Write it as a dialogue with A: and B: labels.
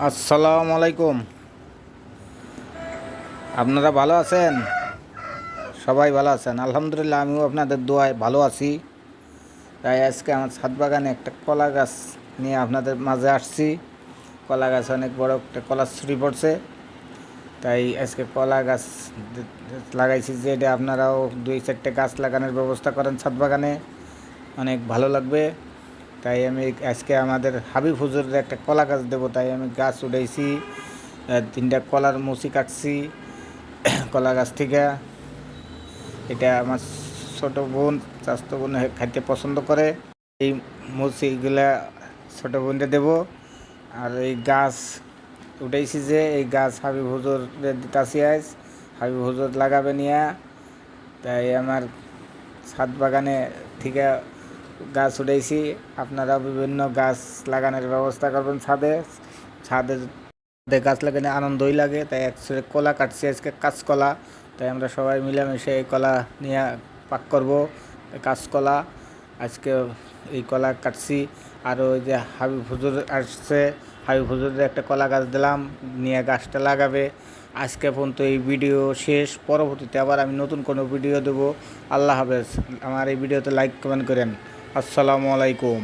A: আসসালামু আলাইকুম। আপনারা ভালো আছেন? সবাই ভালো আছেন? আলহামদুলিল্লাহ, আমিও আপনাদের দোয়ায় ভালো আছি। তাই আজকে আমার ছাদ বাগানে একটা কলা গাছ নিয়ে আপনাদের মাঝে আসছি। কলা গাছ অনেক বড় একটা কলা ছড়ি পড়ছে। তাই আজকে কলা গাছ লাগাইছি, যে এটা আপনারাও 2-4টে গাছ লাগানোর ব্যবস্থা করেন ছাদ বাগানে, অনেক ভালো লাগবে। তাই আমি আজকে আমাদের হাবিব হুজুরের একটা কলা গাছ দেবো, তাই আমি গাছ উঠাইছি, 3টা কলার মুচি কাটছি কলা গাছ থেকে। এটা আমার ছোটো বোন, চাচাতো বোন খাইতে পছন্দ করে। এই মুচিগুলা ছোটো বোনটা দেবো। আর এই গাছ উঠাইছি, যে এই গাছ হাবিব হুজুরের দিতাছি আজ, হাবিব হুজুর লাগাবে নিয়ে। তাই আমার ছাদ বাগানে থেকে গাছ উঠাইছি। আপনারা বিভিন্ন গাছ লাগানোর ব্যবস্থা করবেন ছাদে। ছাদে গাছ লাগানো আনন্দই লাগে। তাই একসাথে কলা কাটছি আজকে, কাঁচকলা। তাই আমরা সবাই মিলেমিশে এই কলা নিয়ে পাক করব, কাঁচকলা। আজকে এই কলা কাটছি। আর ওই যে হাবিব হুজুর আসছে, হাবিব হুজুরের একটা কলা গাছ দিলাম, নিয়ে গাছটা লাগাবে। আজকে পর্যন্ত এই ভিডিও শেষ। পরবর্তীতে আবার আমি নতুন কোনো ভিডিও দেবো। আল্লাহ হাফেজ। আমার এই ভিডিওতে লাইক কমেন্ট করেন। আসসালামু আলাইকুম।